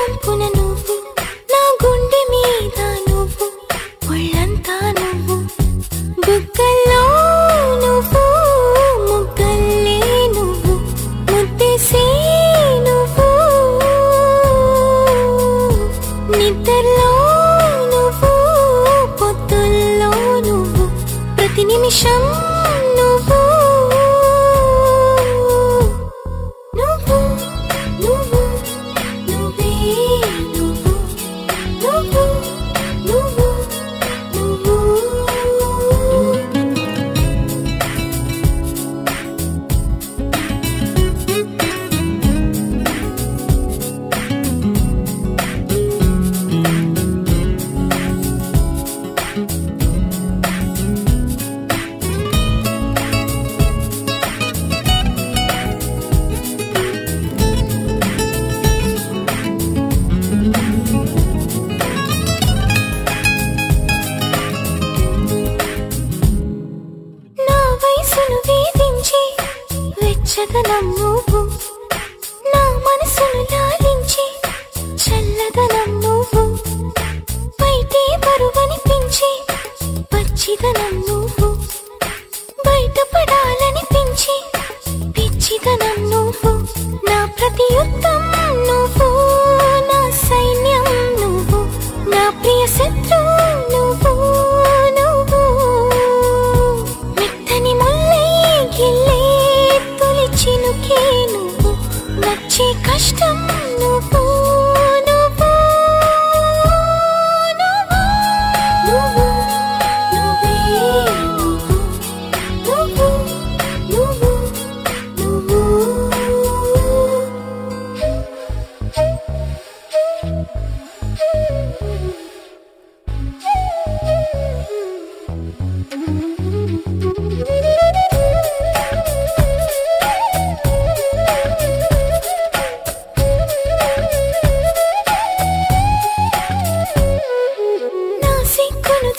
వంపున నువ్వు నా గుండె మీద నువ్వు ఒళ్ళంతా నువ్వు బుగ్గల్లో నువ్వు ముగ్గల్లే నువ్వు ముద్దెసే నువ్వు నిద్రలో నువ్వు పొద్దుల్లో నువ్వు ప్రతి నిమిషం నువ్వు వెచ్చదనం నువ్వు నా మనసును లాలించి చల్లదనం నువ్వు బయటే బరువనిపించి పచ్చిదనం నువ్వు బయటపడాలనిపించి పిచ్చిదనం నువ్వు నా ప్రతి యుద్ధం నువ్వు నా సైన్యం నువ్వు నా ప్రియ శత్రువు నువ్వు నువ్వు మెత్తని ముల్లే గిల్లే చినుకే నువ్వు నచ్చే కష్టం నువ్వు నువ్వు నువ్వు నువ్వే నువ్వు నువ్వు నువ్వు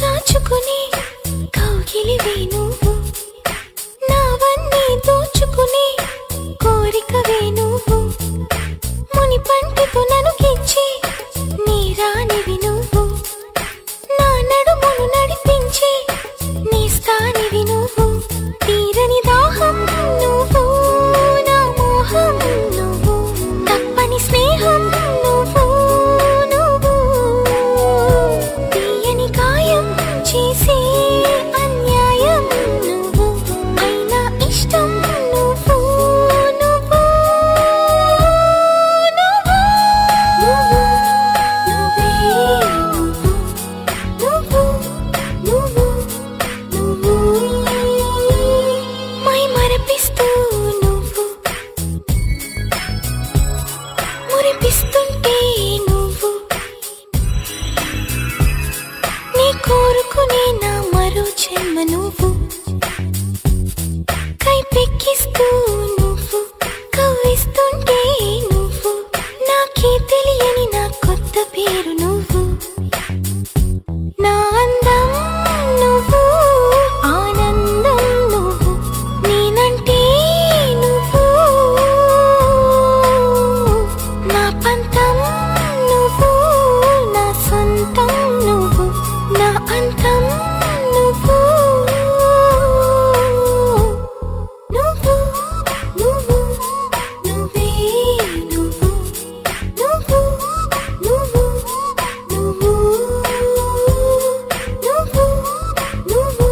దాచుకుని కౌగిలివే నువ్వు నావన్నీ దోచుకుని కోరికవే నువ్వు ముని పంటితో నన్ను గిచ్చి నీ రానివి నువ్వు నా నడుమును నడిపించి నీ స్థానివి నువ్వు తీరని దాహం నువ్వు నా మోహం నువ్వు తప్పని స్నేహం నువ్వు చేసే అన్యాయం నువ్వు అయినా ఇష్టం నువ్వు నువ్వు నువ్వు నువ్వే నువ్వు నువ్వు నువ్వు మై మరపిస్తూ నువ్వు మురిపిస్తుంటే నువ్వు నీ కోరుకునే నా మరో జన్మ నువ్వు కైపెక్కిస్తూ నువ్వు కవ్విస్తుంటే నువ్వు నాకే తెలియని నా కొత్త పేరు నువ్వు నా అందం నువ్వు ఆనందం నువ్వు నేనంటే నువ్వు నా పంతం నువ్వు నా సొంతం నువ్వు నా అంతం నువ్వు నువ్వు నువ్వు నువ్వే నువ్వు నువ్వు నువ్వు నువ్వు నువ్వు నువ్వు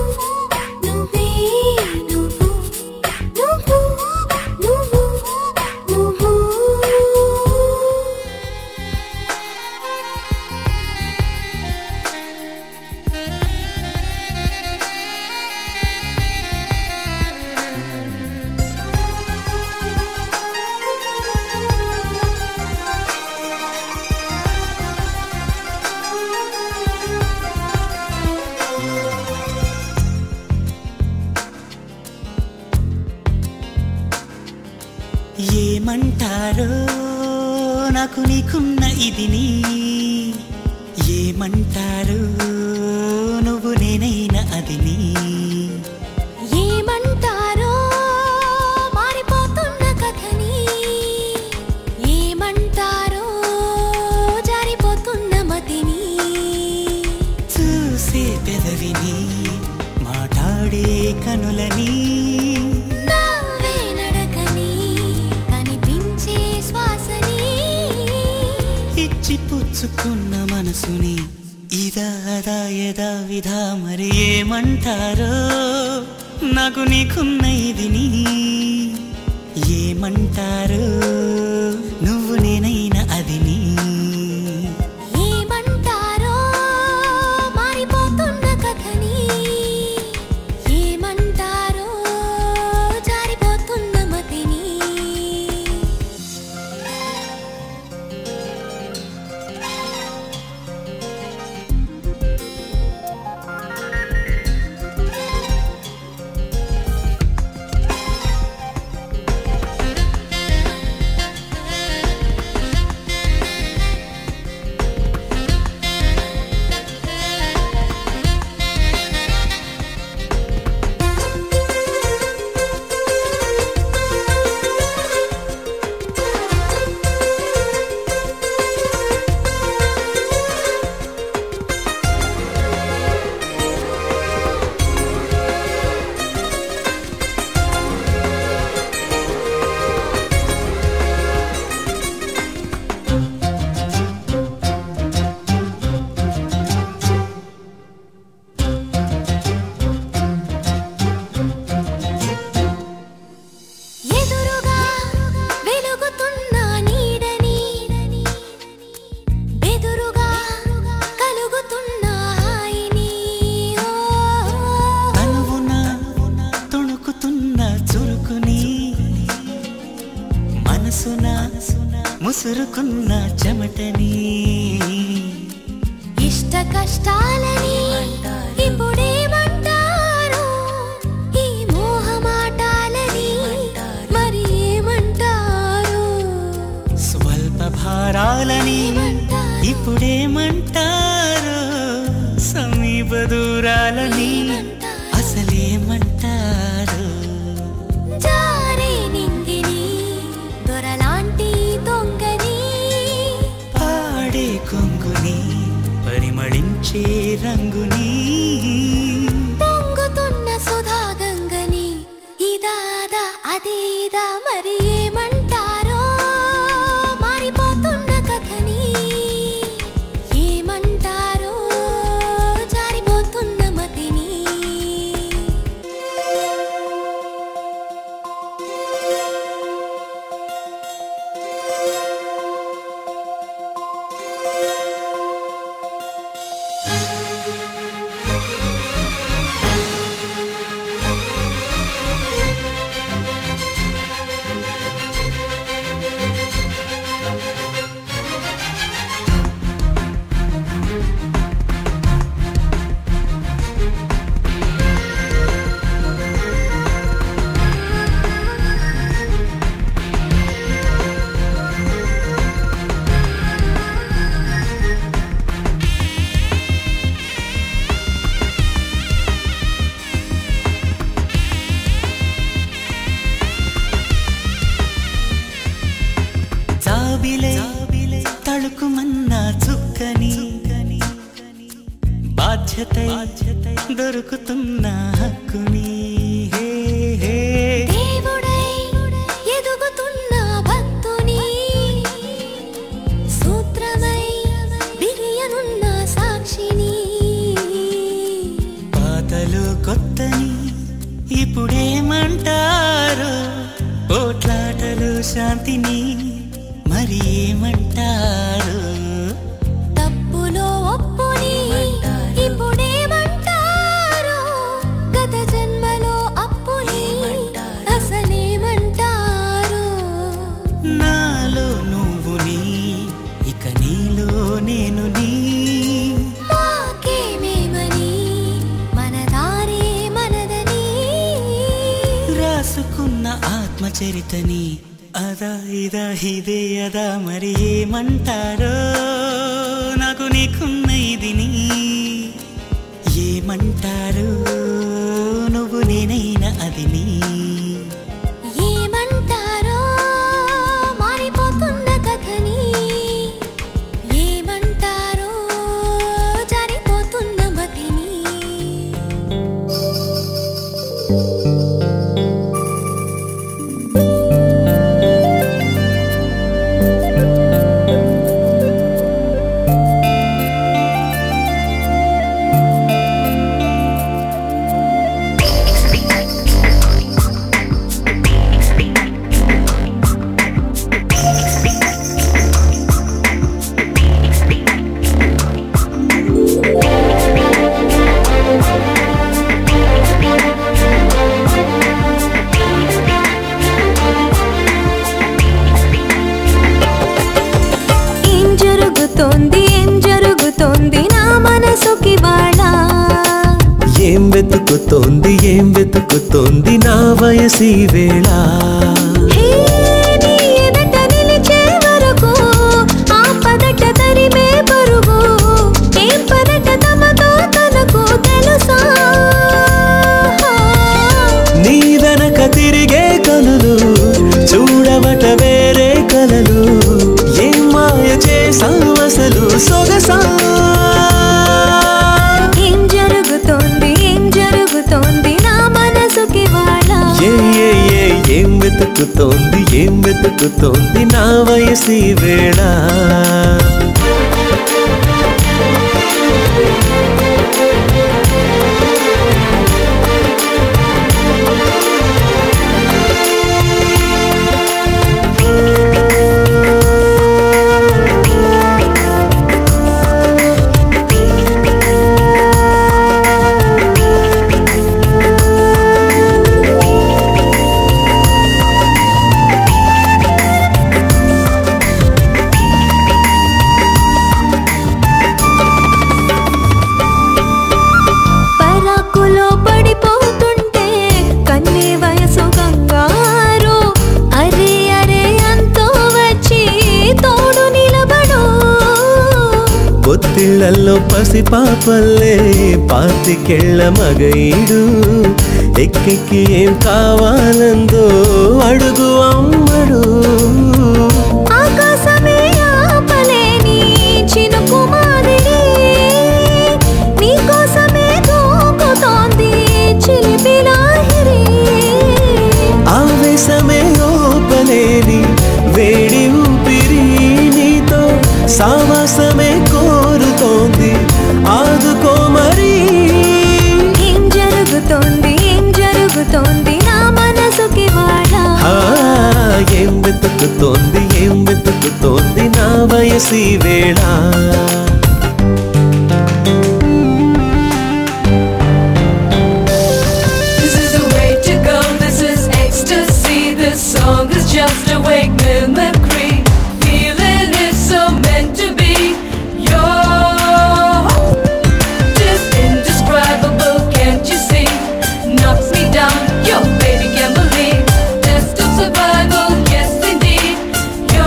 నువ్వే నువ్వు నువ్వు నువ్వు నువ్వు ఏమంటారో నాకు నీకున్న ఇదిని ఏమంటారో నువ్వు నేనైనా అదిని ఏమంటారో మారిపోతున్న కథని ఏమంటారో కనులని నవ్వే నడకని కనిపించే శ్వాసని ఇచ్చి పుచ్చుకున్న మనసుని ఇదా అదా యదా విధా మరి ఏమంటారో నాకు నీకున్న ఇదిని ఏమంటారు నువ్వు నేనైనా అదిని ఏమంటారో మారిపోతున్న కథని ఏమంటారో జారిపోతున్న మతిని ముసురుకున్న చెమటని ఇష్ట కష్టాలని ఇప్పుడేమంటారు ఈ మోహమాటాలని మరి ఏమంటారు స్వల్ప భారాలని ఇప్పుడేమంటారు సమీప దూరాలని అసలేమంటారు జారే నింగిని దొరలాంటి దొంగని పాడే కొంగుని పరిమళించే రంగుని పొంగుతున్న సుధా గంగని ఇదాదా అదేదా మరి ఏమంటారో మారిపోతున్న కథని ఏమంటారో జారిపోతున్న మతిని తళుకుమన్న చుక్కని బాధ్యతై దొరుకుతున్న హక్కుని దేవుడై ఎదుగుతున్న భక్తుని సూత్రమై బిరియనున్న సాక్షిని పాతలు కొత్తని ఇప్పుడేమంటారు పోట్లాటలు శాంతిని మరి ఏమంటారు తప్పులో ఒప్పుని ఇప్పుడేమంటారు గత జన్మలో అప్పుని అసలేమంటారు నాలో నువ్వుని ఇక నీలో నేను నీ మాకేమేమని మన దారే మనదని రాసుకున్న ఆత్మచరితని అదా ఇదా ఇదే అదా మరి ఏమంటారో నాకు నీకున్న ఇదిని ఏమంటారు నువ్వు నేనైనా అదిని ఏమంటారో మారిపోతున్న కథని ఏమంటారో జారిపోతున్న మతిని జరుగుతోంది ఏం జరుగుతోంది నా మనసుకి వాళ్ళ ఏం వెతుకుతోంది నా వయసి వేళ నీ ఎదట నిలిచే వరకు ఆ పదట తరిమే పరుగు ఏం పదట తమతో తనకు తెలుసా నీ వెనక తిరిగే కనులు చూడవట వేరే కలలు ఏం మాయ చేసావు అసలు సొగసా ఏం జరుగుతోంది నా మనసుకి వాళ్ళ ఏం వెతుకుతోంది నా వయసి వేళ పొత్తిళ్లలో పసిపాపల్లే పాతికెళ్ళ మగైడు ఎక్కెక్కి ఏం కావాలందో అడుగు అమ్మడు ఆకాశమే ఆపలేని చినుకు మాదిరి నీకోసమే దూకుతోంది చిలిపి లాహిరి ఆవేశమే ఓపలేని వేడి ఊపిరి నీతో సావాసమే కోరుతోంది ఆదుకో మరి ఏం జరుగుతోంది నా మనసుకి వాళ్ళ ఏం వెతుకుతోంది నా వయసి వేళ This is the way to go, this is ecstasy. This song is just a wake mimicry. Feeling is so meant to be. You're just indescribable, can't you see? Knocks me down, your baby can't believe. Test of survival, yes indeed. You're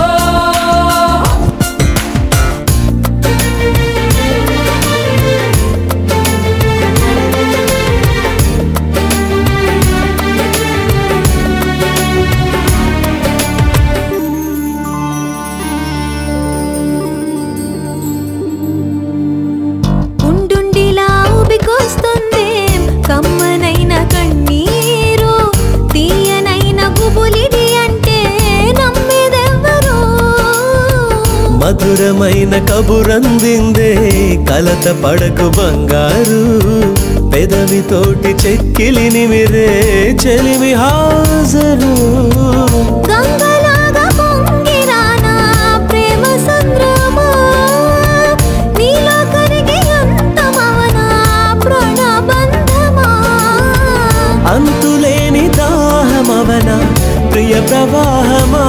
ఉండుండిలా ఊపికొస్తుంది కమ్మనైన కన్నీరు తీయనైన గుబులిడి అంటే నమ్మేదెవ్వరు మధురమైన కబురందిందే కలత పడకు బంగారు పెదవితోటి చెక్కిలిని మిరే చెలిమి హాజరు గంగలాగా పొంగిరానా ప్రేమ సంద్రమా నీలో కరిగి అంతమవనా ప్రాణబంధమా అంతులేని దాహమవన ప్రియ ప్రవాహమా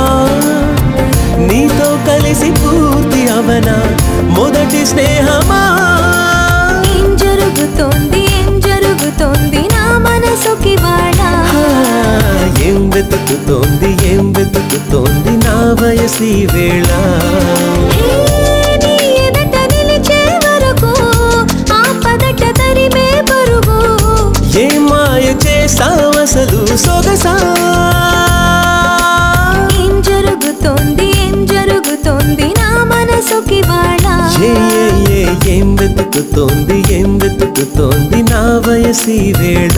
నీతో కలిసి పూర్తి అవన మొదటి స్నేహమా ఏం జరుగుతోంది నా మనసుకి వాళ్ళ ఏం వెతుకుతోంది నా వయసి వేళ నీ ఎదట నిలిచే వరకు ఆ పదట తరిమే పరుగు ఏ మాయ చేసావు అసలు సొగసా ఏం జరుగుతోంది నా మనసుకి వాళ్ళ ఏం వెతుకుతోంది నా వయసి వేళ